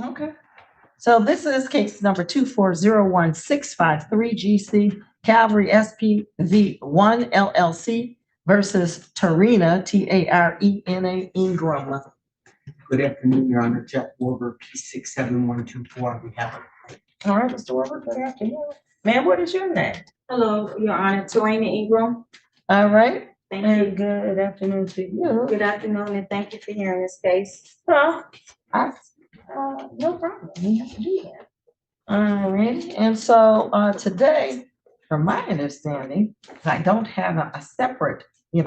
Okay. So this is case number 2401653 GC Calvary SPV1 LLC versus Tarina, Tarena Ingram. Good afternoon, Your Honor. Jeff Warber, P67124 on behalf of. All right, Mr. Weber, good afternoon. Ma'am, what is your name? Hello, Your Honor, Tarena Ingram. All right. Thank And you. good afternoon to you. Good afternoon, and thank you for hearing this case. No problem. We have to do that. All right. And so today, from my understanding, I don't have a separate,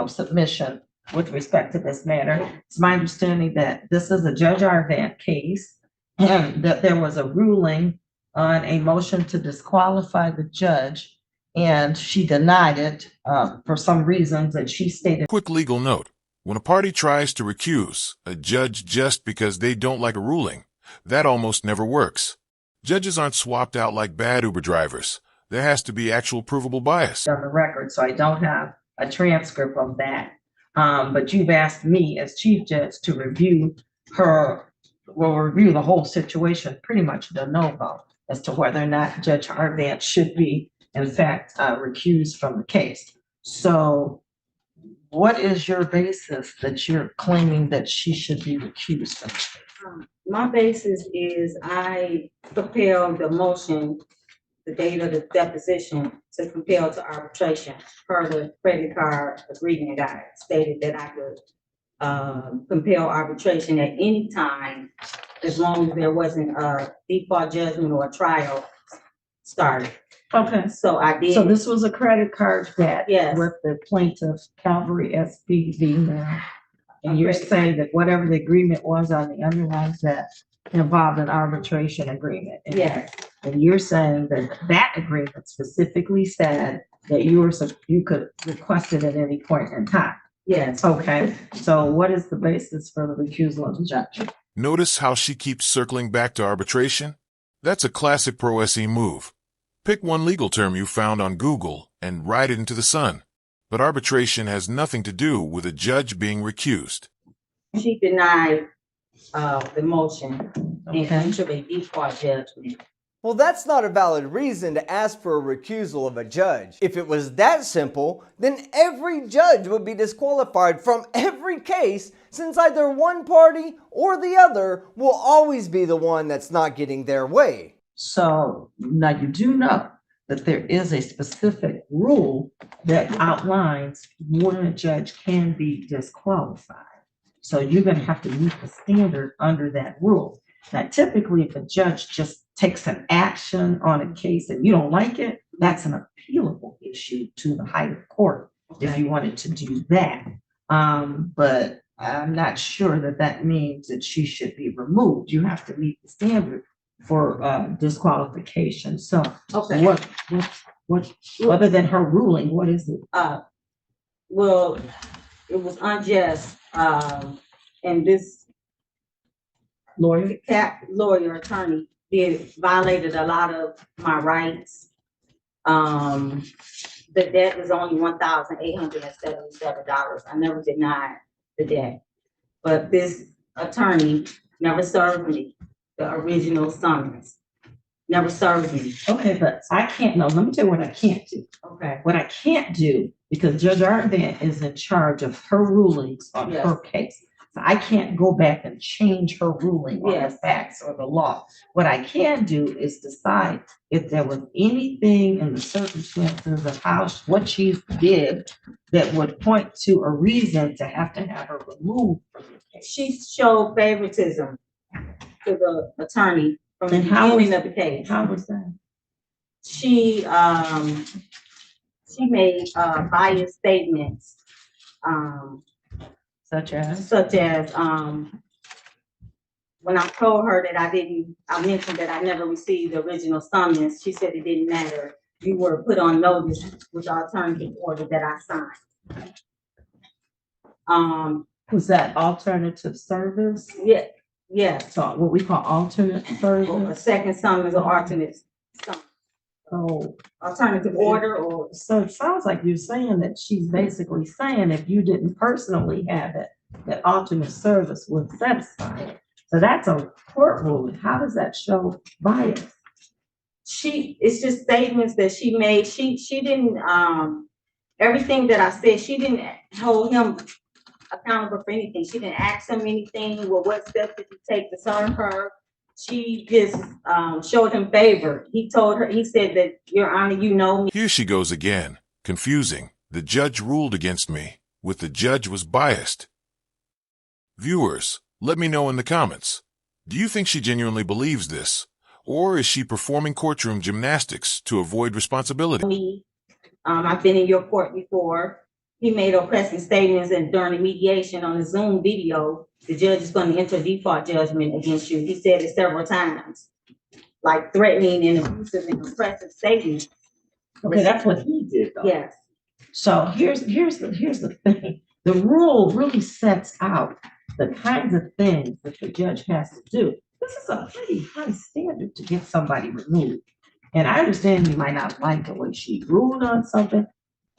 submission with respect to this matter. It's my understanding that this is a Judge Arvant case and that there was a ruling on a motion to disqualify the judge, and she denied it for some reasons that she stated. Quick legal note. When a party tries to recuse a judge just because they don't like a ruling, that almost never works. Judges aren't swapped out like bad Uber drivers. There has to be actual provable bias. On the record, so I don't have a transcript of that. But you've asked me as chief judge to review the whole situation, pretty much de novo, as to whether or not Judge Arvant should be, in fact, recused from the case. So what is your basis that you're claiming that she should be recused from the case? My basis is I propelled the motion, the date of the deposition, to compel to arbitration per the credit card agreement. I stated that I could compel arbitration at any time as long as there wasn't a default judgment or a trial started. Okay. So I did. So this was a credit card debt. Yes. With the plaintiff, Calvary SPV now. And you're Okay. saying that whatever the agreement was on the underlying debt involved an arbitration agreement. Yes. And you're saying that that agreement specifically said that you could request it at any point in time. Yes. Okay, so what is the basis for the recusal of the judge? Notice how she keeps circling back to arbitration? That's a classic pro se move. Pick one legal term you found on Google and write it into the sun. But arbitration has nothing to do with a judge being recused. She denied the motion Okay. and to a default judgment. Well, that's not a valid reason to ask for a recusal of a judge. If it was that simple, then every judge would be disqualified from every case, since either one party or the other will always be the one that's not getting their way. So now you do know that there is a specific rule that outlines when a judge can be disqualified. So you're going to have to meet the standard under that rule. Now, typically, if a judge just takes an action on a case and you don't like it, that's an appealable issue to the higher court if you wanted to do that. But I'm not sure that that means that she should be removed. You have to meet the standard for disqualification. So Okay. what other than her ruling, what is it? Well, it was unjust, and this lawyer attorney violated a lot of my rights. The debt was only $1,877. I never denied the debt, but this attorney never served me the original summons. Never served me. Okay, but I can't, no, let me tell you what I can't do. Okay. What I can't do, because Judge Arvant is in charge of her rulings on Yes. her case. So I can't go back and change her ruling on the Yes. facts or the law. What I can do is decide if there was anything in the circumstances of what she did that would point to a reason to have her removed from the case. She showed favoritism to the attorney from the And how beginning was- of the case. How was that? She made biased statements, Such as? when I told her that I mentioned that I never received the original summons, she said it didn't matter. You were put on notice with alternative order that I signed. Was that alternative service? Yeah, So what we call alternate a service? second summons or alternate summons. Oh, Alternative order or, so it sounds like you're saying that she's basically saying if you didn't personally have it, that alternate service would satisfy it. So that's a court ruling. How does that show bias? It's just statements that she made. She didn't, everything that I said, she didn't hold him accountable for anything. She didn't ask him anything. Well, what steps did you take to serve her? She just showed him favor. He told her, he said that, Your Honor, you know me. Here she goes again. Confusing. The judge ruled against me. With the judge was biased. Viewers, let me know in the comments. Do you think she genuinely believes this? Or is she performing courtroom gymnastics to avoid responsibility? I've been in your court before. He made oppressive statements, and during the mediation on the Zoom video, the judge is going to enter default judgment against you. He said it several times, like threatening and abusive and oppressive statements. Okay, that's what he did though. Yes. So here's the thing. The rule really sets out the kinds of things that the judge has to do. This is a pretty high standard to get somebody removed. And I understand you might not like the way she ruled on something.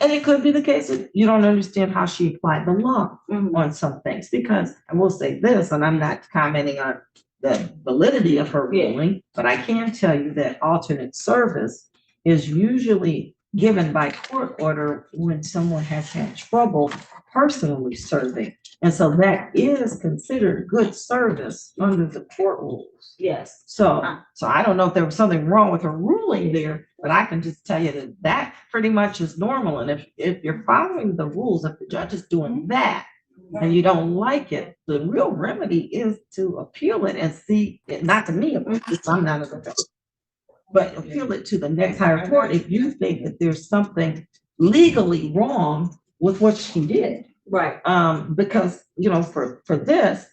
And it could be the case that you don't understand how she applied the law on some things. Because I will say this, and I'm not commenting on the validity of her ruling, but I can tell you that alternate service is usually given by court order when someone has had trouble personally serving. And so that is considered good service under the court rules. Yes. So I don't know if there was something wrong with her ruling there, but I can just tell you that that pretty much is normal. And if you're following the rules, if the judge is doing that and you don't like it, the real remedy is to appeal it and see, not to me, because I'm not a judge, but appeal it to the next higher court if you think that there's something legally wrong with what she did. Right. Because, you know, for this,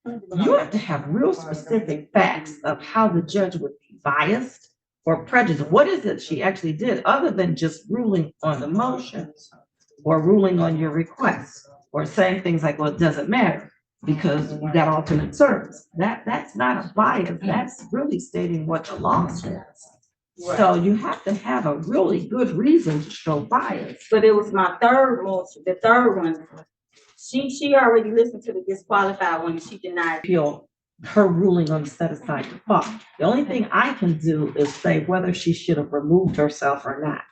you have to have real specific facts of how the judge would be biased or prejudiced. What is it she actually did other than just ruling on the motions or ruling on your requests or saying things like, well, it doesn't matter because you got alternate service. That's not a bias. That's really stating what the law says. Right. So you have to have a really good reason to show bias. But it was my third motion, the third one. She already listened to the disqualified one and she denied appeal her ruling on the set aside default. The only thing I can do is say whether she should have removed herself or not.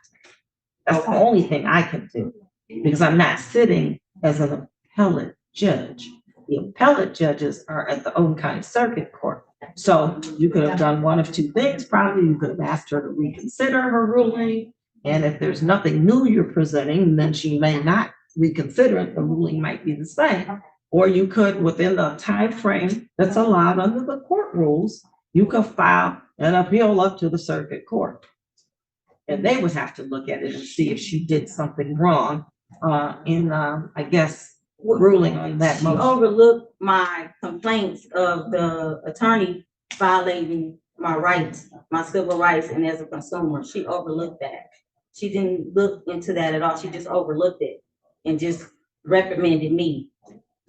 That's the only thing I can do because I'm not sitting as an appellate judge. The appellate judges are at the Oakland County Circuit Court. So you could have done one of two things. Probably you could have asked her to reconsider her ruling. And if there's nothing new you're presenting, then she may not reconsider it. The ruling might be the same. Or you could, within the time frame that's allowed under the court rules, you could file an appeal up to the circuit court. And they would have to look at it and see if she did something wrong I guess, ruling on that motion. She overlooked my complaints of the attorney violating my rights, my civil rights, and as a consumer. She overlooked that. She didn't look into that at all. She just overlooked it and just reprimanded me.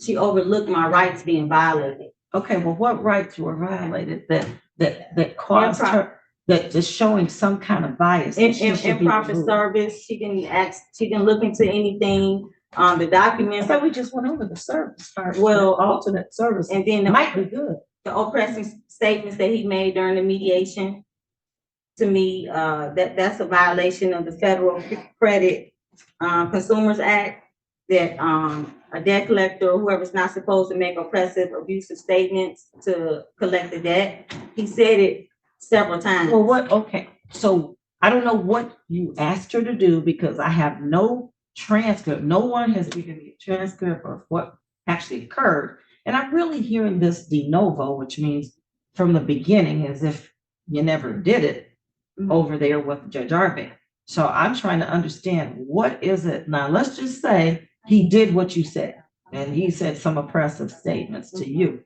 She overlooked my rights being violated. Okay, well, what rights were violated that caused her, that is showing some kind of bias? Improper service. She didn't look into anything. The documents. I thought we just went over the service part. Well, alternate service. And then might be good. The oppressive statements that he made during the mediation, to me, that's a violation of the Federal Credit Consumers Act, that a debt collector or whoever's not supposed to make oppressive, abusive statements to collect the debt. He said it several times. Well, okay. So I don't know what you asked her to do because I have no transcript. No one has given me a transcript of what actually occurred. And I'm really hearing this de novo, which means from the beginning, as if you never did it over there with Judge Arvin. So I'm trying to understand what is it now. Let's just say he did what you said, and he said some oppressive statements to you.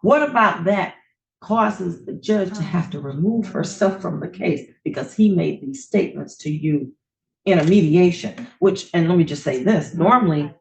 What about that causes the judge to have to remove herself from the case because he made these statements to you in a mediation? Which, and let me just say this, normally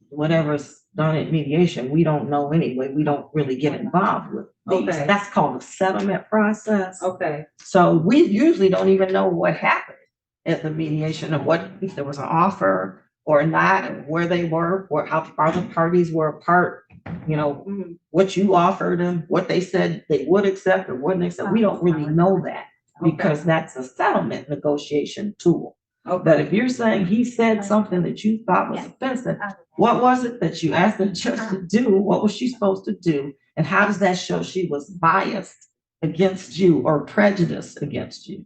whatever's done at mediation, we don't know anyway. We don't really get involved with these. Okay. That's called a settlement process. Okay. So we usually don't even know what happened at the mediation, or what, if there was an offer or not, and where they were, or how far the parties were apart, you know, what you offered them, what they said they would accept or wouldn't accept. We don't really know that because that's a settlement negotiation tool. But if you're saying he said something that you thought was offensive, what was it that you asked the judge to do? What was she supposed to do? And how does that show she was biased against you or prejudiced against you?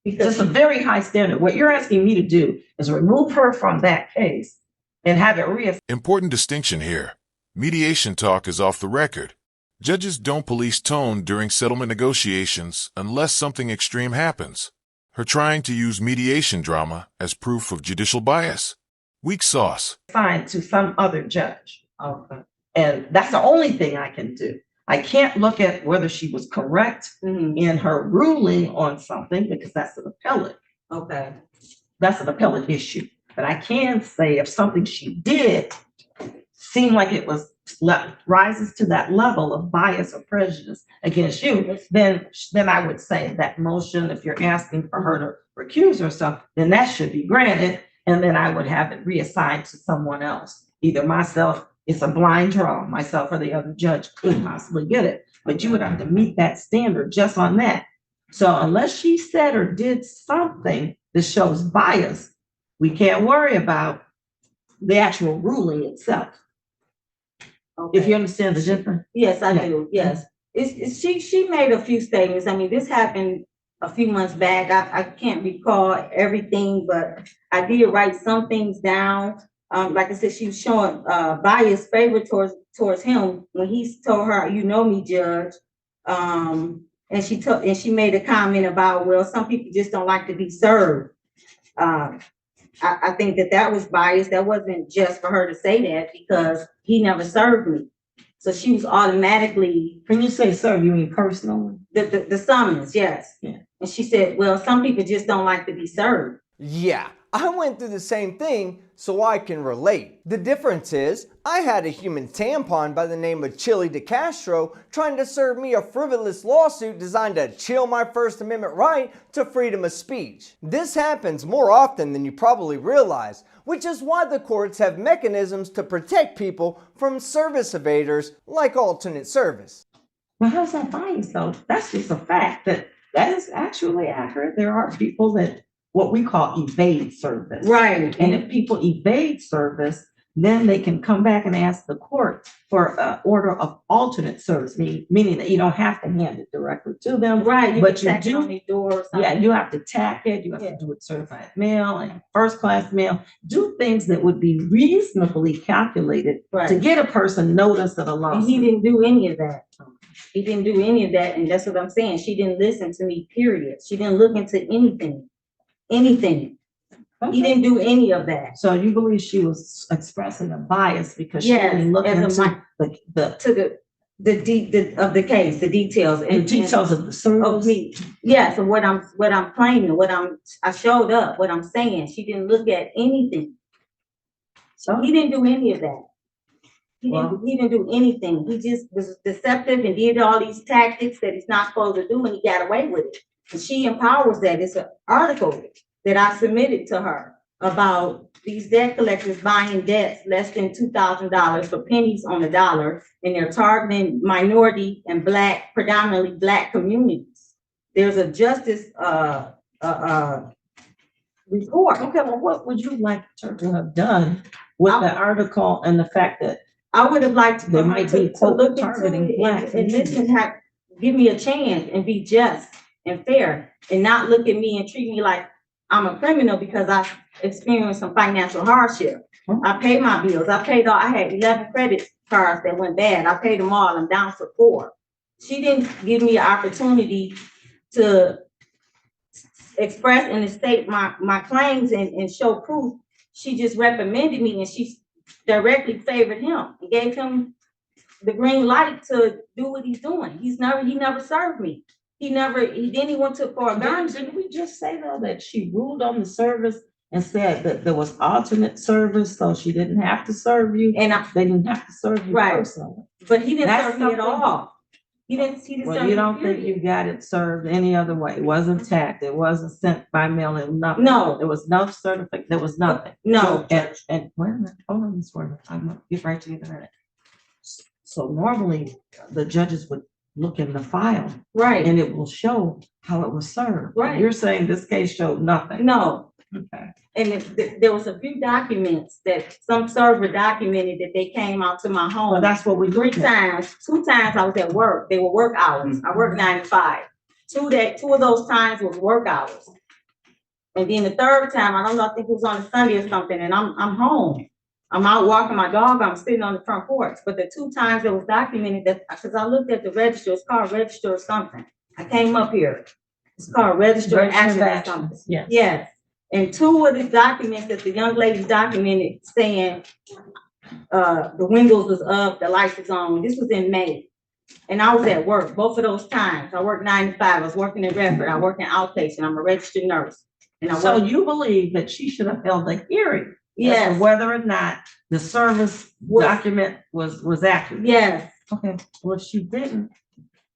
Because it's a very high standard. What you're asking me to do is remove her from that case and have it reassessed. Important distinction here. Mediation talk is off the record. Judges don't police tone during settlement negotiations unless something extreme happens. Her trying to use mediation drama as proof of judicial bias. Weak sauce. Assigned to some other judge. Okay. And that's the only thing I can do. I can't look at whether she was correct in her ruling on something because that's an appellate. Okay. That's an appellate issue. But I can say if something she did seemed like it was rises to that level of bias or prejudice against you, then I would say that motion, if you're asking for her to recuse herself, then that should be granted. And then I would have it reassigned to someone else, either myself. It's a blind draw. Myself or the other judge could possibly get it, but you would have to meet that standard just on that. So unless she said or did something that shows bias, we can't worry about the actual ruling itself. Okay. If you understand the difference. Yes, I do. Yes. She made a few statements. I mean, this happened a few months back. I can't recall everything, but I did write some things down. Like I said, she was showing bias favor towards him when he told her, "You know me, Judge." And she made a comment about, well, some people just don't like to be served. I think that was bias. That wasn't just for her to say that because he never served me. So she was automatically. When you say serve, you mean personally? The summons, yes. Yeah. And she said, well, some people just don't like to be served. Yeah, I went through the same thing, so I can relate. The difference is, I had a human tampon by the name of Chili DeCastro trying to serve me a frivolous lawsuit designed to chill my First Amendment right to freedom of speech. This happens more often than you probably realize, which is why the courts have mechanisms to protect people from service evaders like alternate service. Well, how's that bias though? That's just a fact that is actually accurate. There are people that what we call evade service. Right. And if people evade service, then they can come back and ask the court for an order of alternate service, meaning that you don't have to hand it directly to them. Right. But you do do. On the door or something. Yeah, you have to tack it. You have to do it certified mail and first class mail. Do things that would be reasonably calculated to get a person notice of a lawsuit. And he didn't do any of that. He didn't do any of that, and that's what I'm saying. She didn't listen to me, period. She didn't look into anything. Okay. He didn't do any of that. So you believe she was expressing a bias because she didn't look into the case, the details, and the details of the service. Yes, and what I'm claiming, I showed up, what I'm saying. She didn't look at anything. So he didn't do any of that. He didn't do anything. He just was deceptive and did all these tactics that he's not supposed to do, and he got away with it. And she empowers that. It's an article that I submitted to her about these debt collectors buying debts less than $2,000 for pennies on the dollar, and they're targeting minority and predominantly black communities. There's a justice report. Okay, well, what would you like her to have done with the article and the fact that I would have liked there might be to look targeting into black it and listen, give me a chance and be just and fair and not look at me and treat me like I'm a criminal because I experienced some financial hardship. I paid my bills. I had 11 credit cards that went bad. I paid them all. I'm down to 4. She didn't give me an opportunity to express and state my claims and show proof. She just reprimanded me, and she directly favored him and gave him the green light to do what he's doing. He never served me. He went to for a gun. Didn't we just say though that she ruled on the service and said that there was alternate service, so she didn't have to serve you, and they didn't have to serve you personally. But he didn't serve me at all. He didn't see the. Well, you don't think you got it served any other way? It wasn't tagged, it wasn't sent by mail, it was nothing? No. There was no certificate, there was nothing? No. And wait a minute, hold on, Ms. Warren, I'm gonna get right to you in a minute. So normally, the judges would look in the file Right. and it will show how it was served. Right. You're saying this case showed nothing? No. Okay. And there was a few documents that some server documented that they came out to my home. Well, that's what we Three looked at. times, 2 times I was at work. They were work hours. I worked 9 to 5. 2 of those times was work hours. And then the third time, I don't know, I think it was on a Sunday or something, and I'm home. I'm out walking my dog, I'm sitting on the front porch. But the 2 times it was documented that, because I looked at the register, it's called register or something. I came up here. It's called register of action or something. Yes. Yes. And 2 of the documents that the young lady documented saying the windows was up, the lights was on. This was in May. And I was at work both of those times. I worked 9 to 5. I was working in Redford. I worked in outpatient. I'm a registered nurse. And So you believe that she should have held a hearing? As yes, to whether or not the service document was accurate? yes. Okay, well, if she didn't,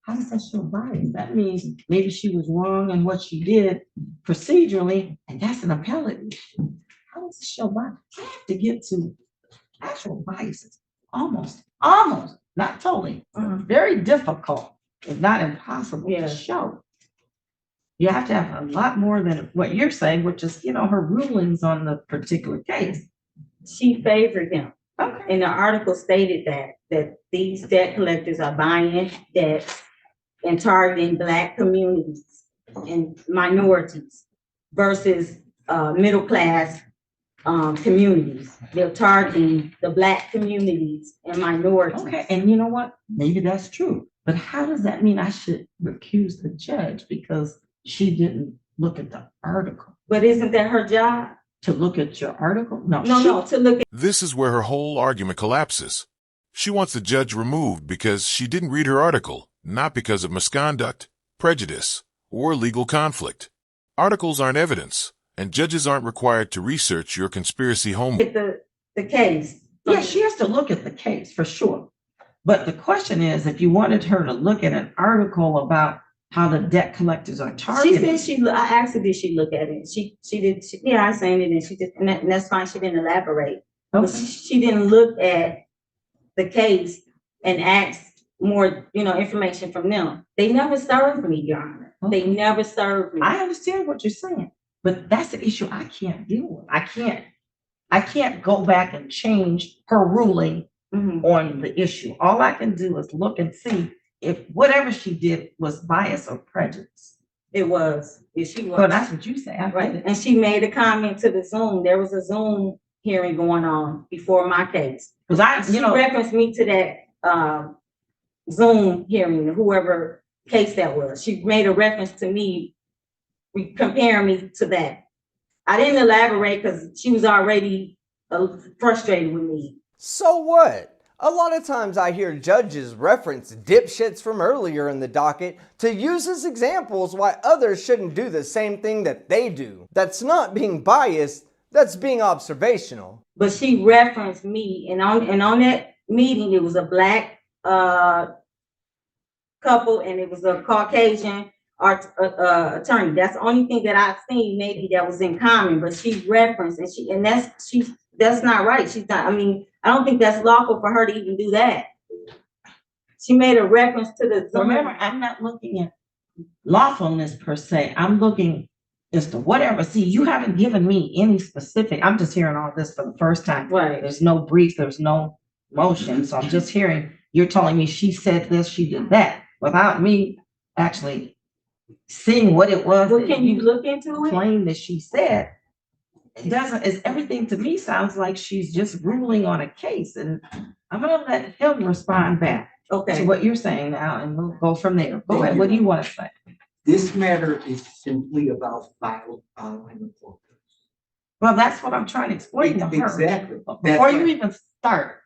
how does that show bias? That means maybe she was wrong in what she did procedurally, and that's an appellate issue. How does it show bias? I have to get to actual biases. Almost, not totally. Very difficult, if not impossible Yeah. to show. You have to have a lot more than what you're saying, which is, her rulings on the particular case. She favored him. Okay. And the article stated that these debt collectors are buying debts and targeting Black communities and minorities versus middle class communities. They're targeting the Black communities and minorities. Okay, and you know what? Maybe that's true. But how does that mean I should recuse the judge because she didn't look at the article? But isn't that her job? To look at your article? No, To look at. This is where her whole argument collapses. She wants the judge removed because she didn't read her article, not because of misconduct, prejudice, or legal conflict. Articles aren't evidence, and judges aren't required to research your conspiracy homework. The case. Yeah, she has to look at the case for sure. But the question is, if you wanted her to look at an article about how the debt collectors are targeted. She said I asked her, did she look at it? She did. Yeah, I seen it, and she did, and that's fine. She didn't elaborate. But Okay. she didn't look at the case and ask more, information from them. They never served me, Your Honor. Okay. They never served me. I understand what you're saying, but that's an issue I can't deal with. I can't go back and change her ruling on the issue. All I can do is look and see if whatever she did was bias or prejudice. It was. She was. Well, that's what you say. I Right. get it. And she made a comment to the Zoom. There was a Zoom hearing going on before my case. Because She referenced me to that Zoom hearing, whoever case that was. She made a reference to me, comparing me to that. I didn't elaborate because she was already frustrated with me. So what? A lot of times I hear judges reference dipshits from earlier in the docket to use as examples why others shouldn't do the same thing that they do. That's not being biased, that's being observational. But she referenced me, and on that meeting, it was a Black couple, and it was a Caucasian attorney. That's the only thing that I've seen maybe that was in common. But she referenced, and that's not right. She's not. I mean, I don't think that's lawful for her to even do that. She made a reference to the. Remember, I'm not looking at lawfulness per se. I'm looking as to whatever. See, you haven't given me any specific. I'm just hearing all this for the first time. Right. There's no brief, there's no motion. So I'm just hearing, you're telling me she said this, she did that, without me actually seeing what it was. Well, can you look into it? Claim that she said. It doesn't, it's everything to me sounds like she's just ruling on a case, and I'm gonna let him respond back to Okay. what you're saying now, and we'll go from there. Go ahead, what do you want to say? This matter is simply about following the court. Well, that's what I'm trying to explain to her. Exactly. Before you even start,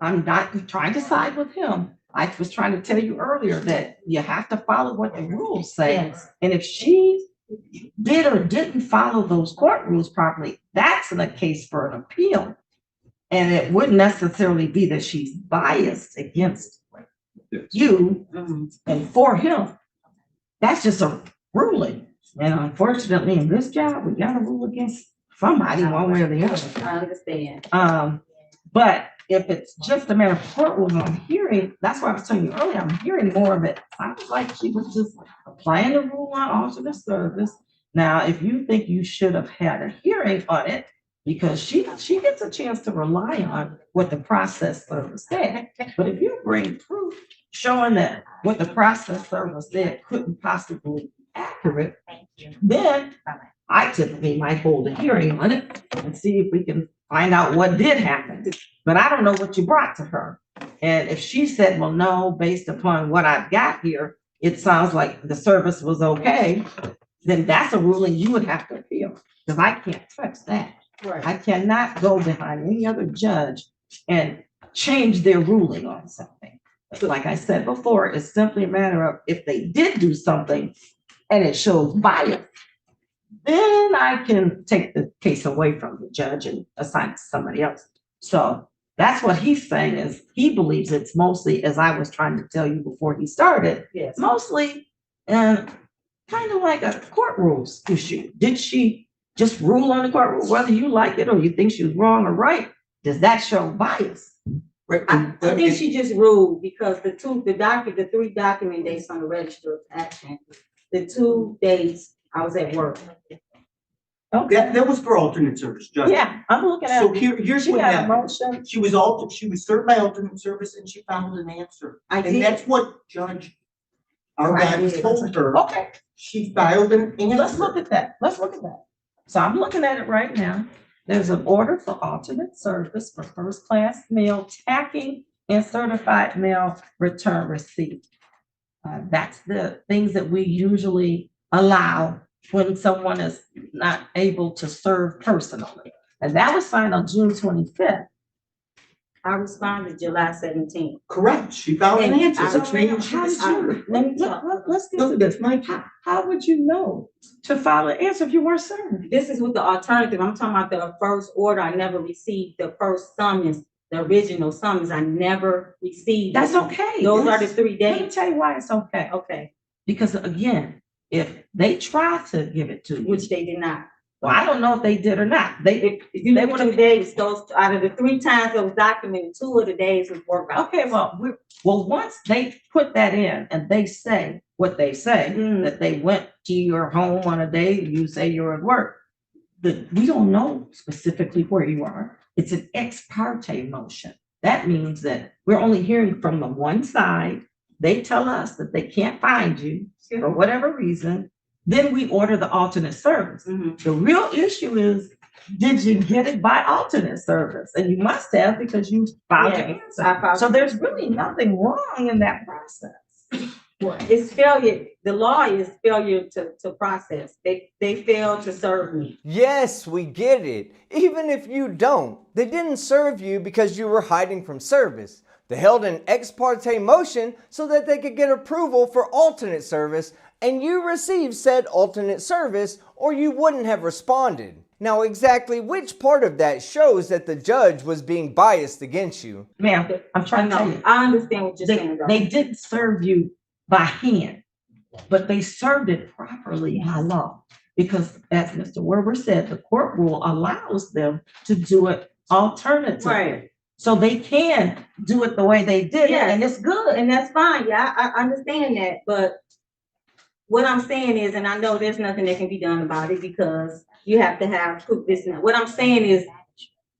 I'm not trying to side with him. I was trying to tell you earlier that you have to follow what the rules say. Yes. And if she did or didn't follow those court rules properly, that's in a case for an appeal. And it wouldn't necessarily be that she's biased against you Mhm. and for him. That's just a ruling. And unfortunately, in this job, we gotta rule against somebody one way or the other. I understand. But if it's just a matter of court rules, I'm hearing, that's what I was telling you earlier, I'm hearing more of it. Sounds like she was just applying the rule on alternate service. Now, if you think you should have had a hearing on it, because she gets a chance to rely on what the process server said. But if you bring proof showing that what the process server said couldn't possibly be accurate, then I typically might hold a hearing on it and see if we can find out what did happen. But I don't know what you brought to her. And if she said, well, no, based upon what I've got here, it sounds like the service was okay, then that's a ruling you would have to appeal, because I can't touch that. Right. I cannot go behind any other judge and change their ruling on something. Like I said before, it's simply a matter of if they did do something and it shows bias, then I can take the case away from the judge and assign it to somebody else. So that's what he's saying, is he believes it's mostly, as I was trying to tell you before he started, Yes. mostly kind of like a court rules issue. Did she just rule on the court rule, whether you like it or you think she was wrong or right? Does that show bias? Right, I think she just ruled because the three document dates on the register of action, the 2 days I was at work. Okay, that was for alternate service, Judge. yeah, I'm looking at. So here's She what got a happened. motion. She was served by alternate service and she found an answer. I And did. that's what Judge Arvani told her. Okay, She filed an answer. let's look at that. Let's look at that. So I'm looking at it right now. There's an order for alternate service for first class mail tacking and certified mail return receipt. That's the things that we usually allow when someone is not able to serve personally. And that was signed on June 25th. I responded July 17th. Correct. She found an And answer. I- Which means she How was did you, let me talk. let's get No, to this. that's my turn. How would you know to file an answer if you weren't served? This is with the alternative. I'm talking about the first order. I never received the first summons, the original summons. I never received. That's it. okay. Those are the That's- 3 Let me days. tell you why it's okay. Okay, Because again, if they try to give it to you, which they did not. well, I don't know if they did or not. If you They look would've- at the days, those out of the 3 times that was documented, 2 of the days was work hours. Okay, well, once they put that in and they say what they say, Mm. that they went to your home on a day, you say you're at work, we don't know specifically where you are. It's an ex parte motion. That means that we're only hearing from the one side. They tell us that they can't find you for whatever reason. Then we order the alternate service. Mhm. The real issue is, did you get it by alternate service? And you must have, because you filed your Yes, answer. I filed- So there's really nothing wrong in that process. It's failure. The law is failure to process. They failed to serve me. Yes, we get it. Even if you don't, they didn't serve you because you were hiding from service. They held an ex parte motion so that they could get approval for alternate service, and you received said alternate service, or you wouldn't have responded. Now, exactly which part of that shows that the judge was being biased against you? Ma'am, I'm trying to tell No, you, I understand what you're saying, though. they didn't serve you by hand, but they served it properly by law. Because as Mr. Werber said, the court rule allows them to do it alternatively. Right. So they can do it the way they did it, Yes. and it's good. And that's fine. Yeah, I understand that. But what I'm saying is, and I know there's nothing that can be done about it because you have to have proof this and that. What I'm saying is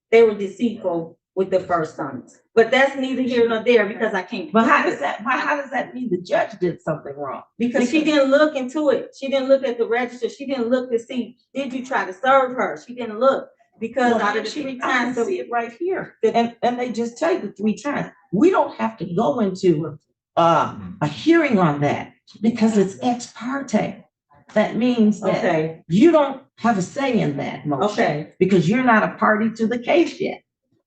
they were deceitful with the first summons. But that's neither here nor there because I can't. But how does that mean the judge did something wrong? Because she didn't look into it. She didn't look at the register. She didn't look to see, did you try to serve her? She didn't look. Because Well, out of the she- 3 I can times, that see it right here, and they just tell you the 3 times. We don't have to go into a hearing on that because it's ex parte. That means that okay, you don't have a say in that motion okay, because you're not a party to the case yet.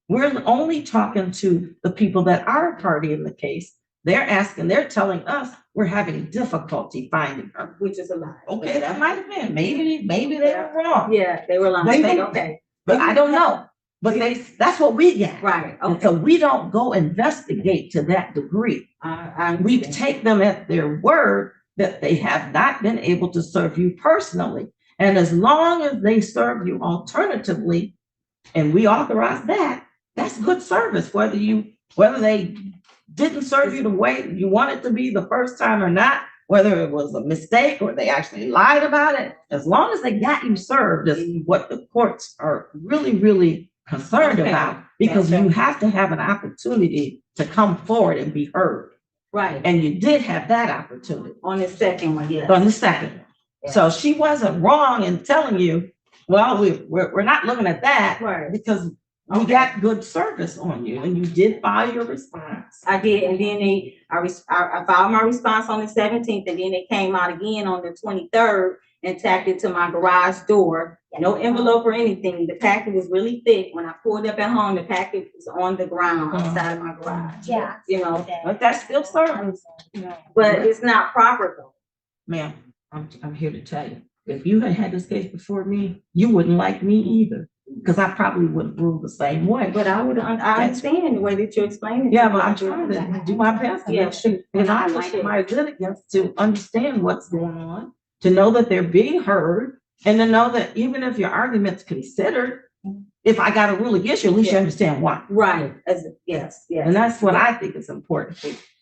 We're only talking to the people that are a party in the case. They're telling us we're having difficulty finding her. which is a lie. Okay, that might have been, maybe they were wrong. Yeah, they were lying. But Okay. But I don't know. But that's what we get. Right, And okay. so we don't go investigate to that degree. We take them at their word that they have not been able to serve you personally. And as long as they serve you alternatively, and we authorize that, that's good service, whether they didn't serve you the way you want it to be the first time or not, whether it was a mistake or they actually lied about it, as long as they got you served is what the courts are really, really concerned about, because you have to have an opportunity to come forward and be heard. Right, And you did have that opportunity on the second one, yes. on the second one. Yeah. So she wasn't wrong in telling you, well, we're not looking at that Right. because we got good service on you and you did file your response. I did, and then I filed my response on the 17th, and then they came out again on the 23rd and tacked it to my garage door. No envelope or anything. The packet was really thick. When I pulled up at home, the packet was on the ground outside of my garage. Yeah. You know, But that's still service. but it's not proper though. Ma'am, I'm here to tell you, if you had this case before me, you wouldn't like me either, because I probably would have ruled the same way. But I understand the way that you're explaining. Yeah, but I'm trying to do my best to Yeah. make sure, and I like my litigants to understand what's going on, to know that they're being heard, and to know that even if your argument's considered, if I got a rule against you, at least you understand why. Right, yes. And that's what I think is important.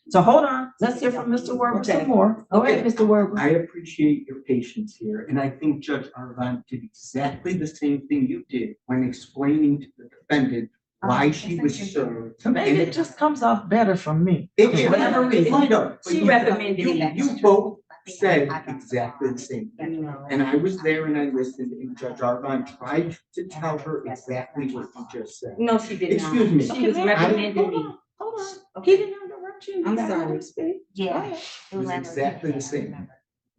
So hold on, let's hear from Mr. Werber some more. Go ahead, Mr. Werber. I appreciate your patience here, and I think Judge Arvon did exactly the same thing you did when explaining to the defendant why she was served. So maybe it just comes off better from me. It whatever reason. She recommended it. You both said exactly the same thing. And I was there and I listened, and Judge Arvon tried to tell her exactly what you just said. No, she did not. Excuse me. She was recommending me. Hold on. He didn't interrupt you. I'm You gotta let sorry. him speak. Yeah. It was exactly the same.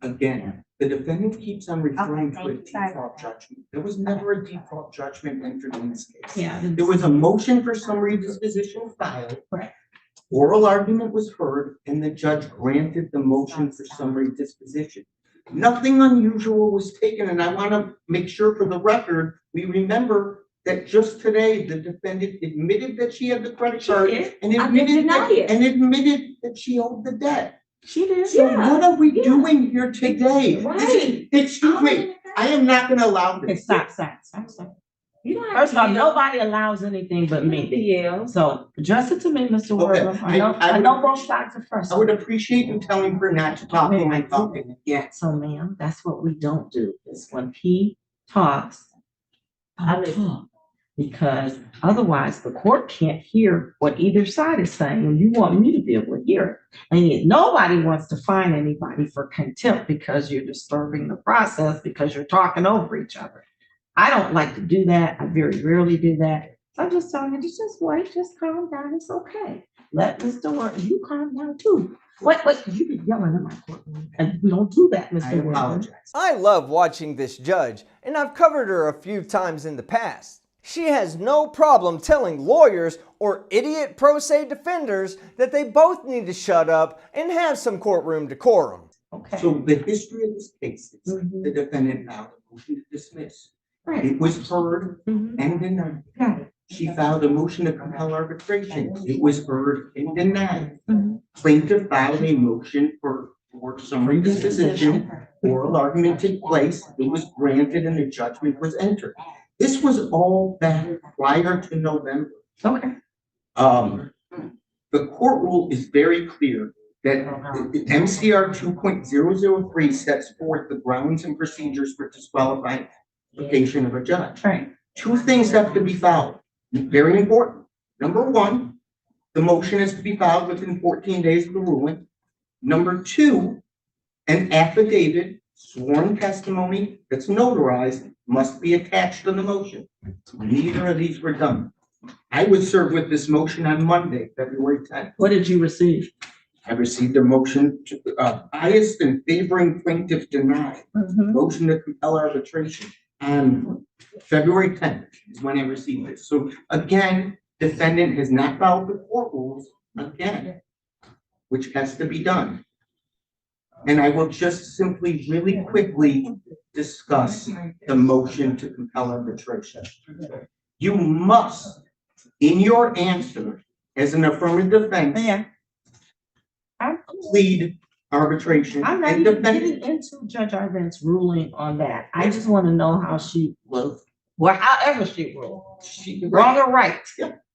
Again, the defendant keeps on referring to a default judgment. There was never a default judgment entered in this case. Yeah. There was a motion for summary disposition filed. Right. Oral argument was heard, and the judge granted the motion for summary disposition. Nothing unusual was taken, and I want to make sure for the record, we remember that just today, the defendant admitted that she had the credit card did. and I didn't deny it. admitted that she owed the debt. She did. So Yeah. what are we Yeah. doing here today? Right. Excuse me, I am not gonna allow Okay, this. stop. You don't have First to of all, yell. nobody allows anything but me. Yeah. So address it to me, Mr. Okay, Werber. I I would- know both sides are I would frustrated. appreciate you telling her not to talk when I'm talking again. So ma'am, that's what we don't do, is when he talks, I talk. Because otherwise the court can't hear what either side is saying, and you want me to be able to hear it. And yet nobody wants to fine anybody for contempt because you're disturbing the process, because you're talking over each other. I don't like to do that. I very rarely do that. So I'm just telling you, just wait, just calm down. It's okay. Let Mr. Werber, you calm down too. Wait, you be yelling in my courtroom, and we don't do that, I Mr. Werber. apologize. I love watching this judge, and I've covered her a few times in the past. She has no problem telling lawyers or idiot pro se defenders that they both need to shut up and have some courtroom decorum. Okay. So the history of this case is Mhm. the defendant filed a motion to dismiss. Right. It was heard Mhm. and denied. Got it. She filed a motion to compel arbitration. It was heard and denied. Mhm. Plaintiff filed a motion for summary disposition. Oral argument took place. It was granted and the judgment was entered. This was all back prior to November. Okay. The court rule is very clear that MCR 2.003 sets forth the grounds and procedures for disqualification of a judge. Right. Two things have to be filed, very important. Number one, the motion is to be filed within 14 days of the ruling. Number two, an affidavit, sworn testimony that's notarized must be attached to the motion. Neither of these were done. I was served with this motion on Monday, February 10th. What did you receive? I received a motion biased and favoring plaintiff denied. Motion to compel arbitration on February 10th is when I received it. So again, defendant has not followed the court rules again, which has to be done. And I will just simply really quickly discuss the motion to compel arbitration. You must, in your answer as an affirmative defense, Yeah. I'm plead arbitration I'm not and even defend. getting into Judge Arben's ruling on that. I just want to know how she was, well, however she ruled, wrong or right.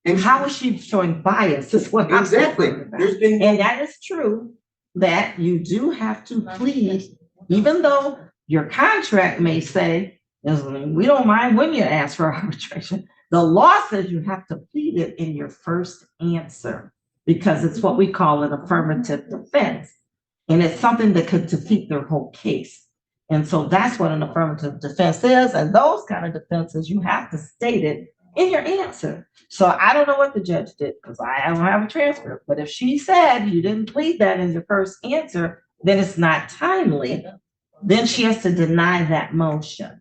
And How is she showing bias is what I'm exactly, concerned about. there's been And that is true, that you do have to plead, even though your contract may say, we don't mind when you ask for arbitration. The law says you have to plead it in your first answer because it's what we call an affirmative defense. And it's something that could defeat their whole case. And so that's what an affirmative defense is. And those kind of defenses, you have to state it in your answer. So I don't know what the judge did because I don't have a transcript. But if she said you didn't plead that in your first answer, then it's not timely. Then she has to deny that motion.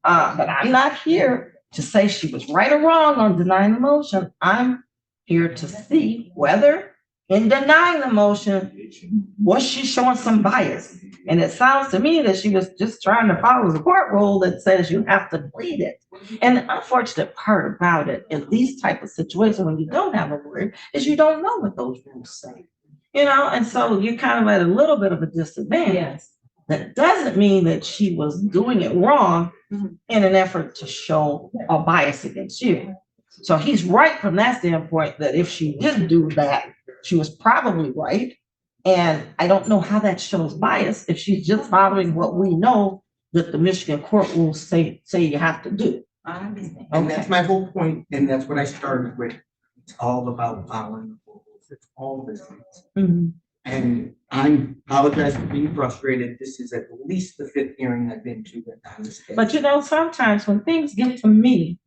But I'm not here to say she was right or wrong on denying the motion. I'm here to see whether in denying the motion, was she showing some bias? And it sounds to me that she was just trying to follow the court rule that says you have to plead it. And the unfortunate part about it in these type of situations when you don't have a lawyer is you don't know what those rules say. And so you're kind of at a little bit of a disadvantage. Yes. That doesn't mean that she was doing it wrong in an effort to show a bias against you. So he's right from that standpoint that if she did do that, she was probably right. And I don't know how that shows bias if she's just following what we know that the Michigan court rules say you have to do. I understand. And that's my whole point, and that's what I started with. It's all about following the rules. It's all this. Mhm. And I apologize for being frustrated. This is at least the 5th hearing I've been to on this case. But sometimes when things get to me,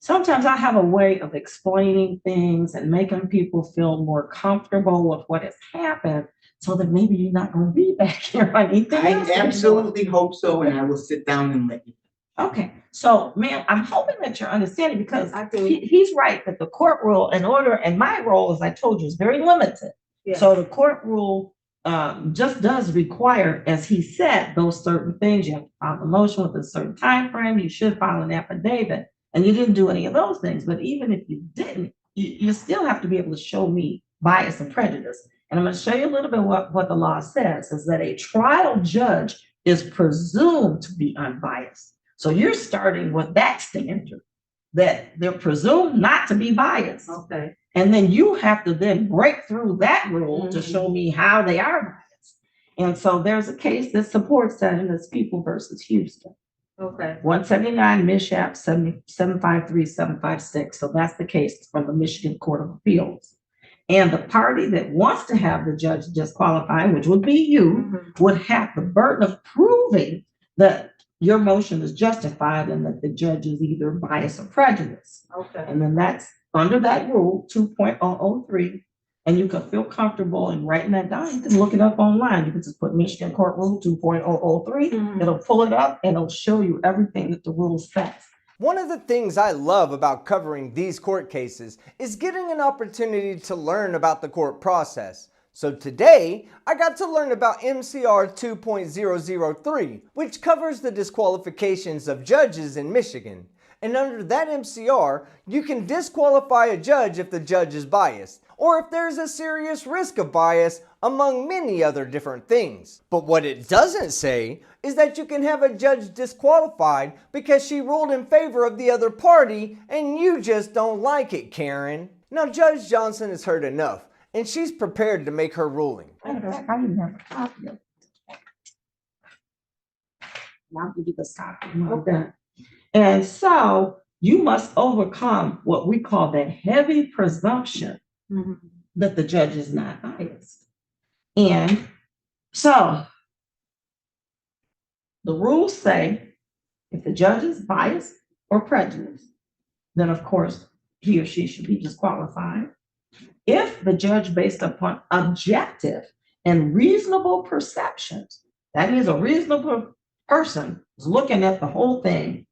sometimes I have a way of explaining things and making people feel more comfortable with what has happened so that maybe you're not going to be back here on anything else. I absolutely hope so, and I will sit down and let you. Okay, so ma'am, I'm hoping that you're understanding because I do. he's right that the court rule and order and my role, as I told you, is very limited. Yeah. So the court rule just does require, as he said, those certain things. You have to file a motion with a certain time frame. You should file an affidavit, and you didn't do any of those things. But even if you didn't, you still have to be able to show me bias and prejudice. And I'm going to show you a little bit what the law says is that a trial judge is presumed to be unbiased. So you're starting with that standard that they're presumed not to be biased. Okay. And then you have to then break through that rule to show me how they are biased. And so there's a case that supports that, and it's People versus Houston. Okay. 179 Mishap 753-756. So that's the case from the Michigan Court of Appeals. And the party that wants to have the judge disqualified, which would be you, would have the burden of proving that your motion is justified and that the judge is either biased or prejudiced. Okay. And then that's under that rule 2.003. And you can feel comfortable in writing that down. You can look it up online. You can just put Michigan Court Rule 2.003. It'll pull it up and it'll show you everything that the rule says. One of the things I love about covering these court cases is getting an opportunity to learn about the court process. So today, I got to learn about MCR 2.003, which covers the disqualifications of judges in Michigan. And under that MCR, you can disqualify a judge if the judge is biased, or if there's a serious risk of bias, among many other different things. But what it doesn't say is that you can have a judge disqualified because she ruled in favor of the other party and you just don't like it, Karen. Now, Judge Johnson has heard enough, and she's prepared to make her ruling. I even have a copy of it. I'll give you the copy. Okay. And so you must overcome what we call that heavy presumption that the judge is not biased. And so the rules say if the judge is biased or prejudiced, then of course he or she should be disqualified. If the judge, based upon objective and reasonable perceptions, that is, a reasonable person is looking at the whole thing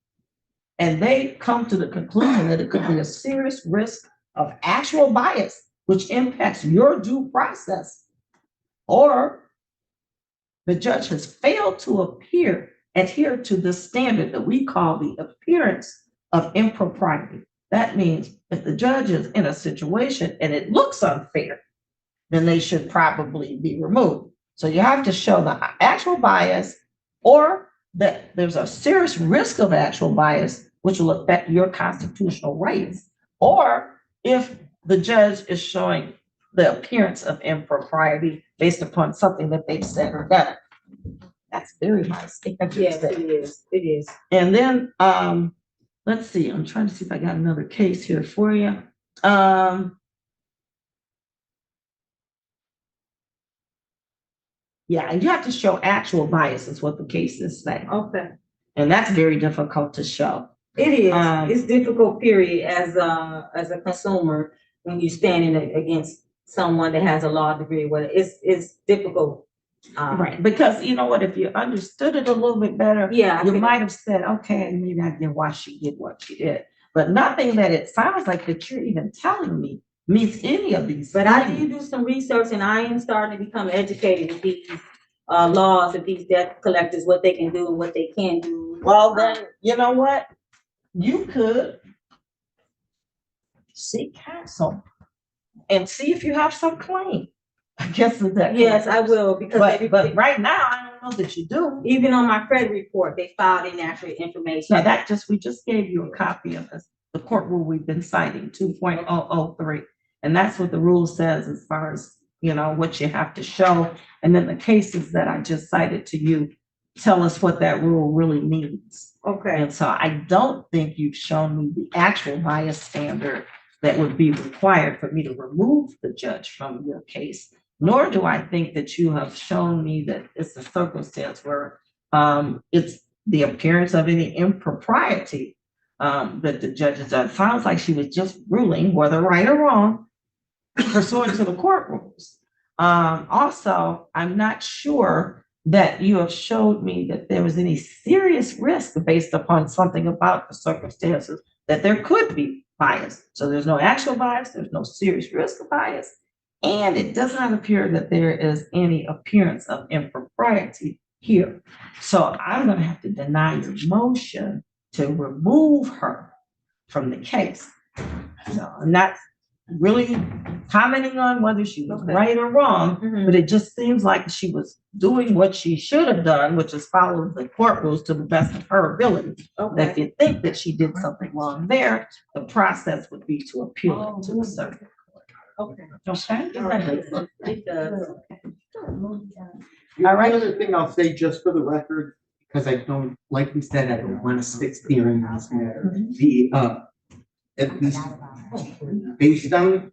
and they come to the conclusion that it could be a serious risk of actual bias, which impacts your due process, or the judge has failed to adhere to the standard that we call the appearance of impropriety. That means if the judge is in a situation and it looks unfair, then they should probably be removed. So you have to show the actual bias or that there's a serious risk of actual bias, which will affect your constitutional rights. Or if the judge is showing the appearance of impropriety based upon something that they've said or done. That's very high standard. Yes, it is. It is. And then, let's see, I'm trying to see if I got another case here for you. Yeah, you have to show actual bias is what the case is saying. Okay. And that's very difficult to show. It is. It's difficult, period, as a consumer when you're standing against someone that has a law degree. Well, it's difficult. Right, because you know what, if you understood it a little bit better, Yeah, you might have said, okay, maybe I get why she did what she did. But nothing that it sounds like that you're even telling me meets any of these. But I did do some research, and I am starting to become educated with these laws of these debt collectors, what they can do and what they can't do. Well, then, you know what? You could seek counsel and see if you have some claim. I guess is that. Yes, I will, because But right now, I don't know that you do. even on my credit report, they filed inaccurate information. Now we just gave you a copy of this, the court rule we've been citing, 2.003. And that's what the rule says as far as, you know, what you have to show. And then the cases that I just cited to you tell us what that rule really means. Okay. And so I don't think you've shown me the actual bias standard that would be required for me to remove the judge from your case. Nor do I think that you have shown me that it's a circumstance where it's the appearance of any impropriety that the judge has done. Sounds like she was just ruling, whether right or wrong, pursuant to the court rules. Also, I'm not sure that you have showed me that there was any serious risk based upon something about the circumstances that there could be bias. So there's no actual bias, there's no serious risk of bias. And it does not appear that there is any appearance of impropriety here. So I'm going to have to deny your motion to remove her from the case. So I'm not really commenting on whether she was right or wrong, but it just seems like she was doing what she should have done, which is follow the court rules to the best of her ability. That if you think that she did something wrong there, the process would be to appeal it to the circuit court. Okay. Okay. It does. The other thing I'll say, just for the record, because I don't, like we said, I don't want to stick steering on this matter. At least based on,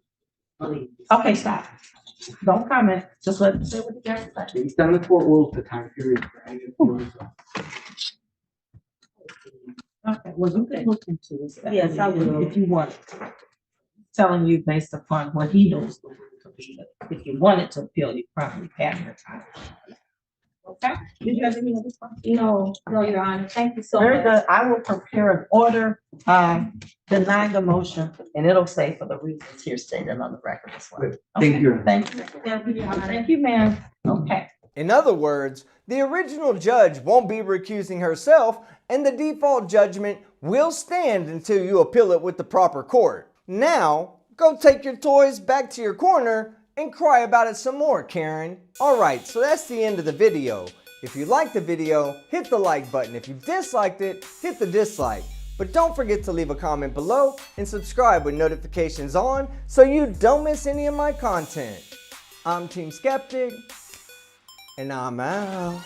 Okay, stop. Don't comment. Just let me say what you got to say. based on the court rules, the time period. Okay, well, you can look into this. Yes, I will. If you want. Telling you based upon what he knows the rule to be. If you wanted to appeal, you probably have your time. Okay? Did you have any other questions? No, Your Honor. Thank you so Very much. good. I will prepare an order denying the motion, and it'll say for the reasons here stated on the record as well. Thank you. Thank you. Thank you, ma'am. Okay. In other words, the original judge won't be recusing herself, and the default judgment will stand until you appeal it with the proper court. Now, go take your toys back to your corner and cry about it some more, Karen. Alright, so that's the end of the video. If you liked the video, hit the like button. If you disliked it, hit the dislike. But don't forget to leave a comment below and subscribe with notifications on so you don't miss any of my content. I'm Team Skeptic, and I'm out.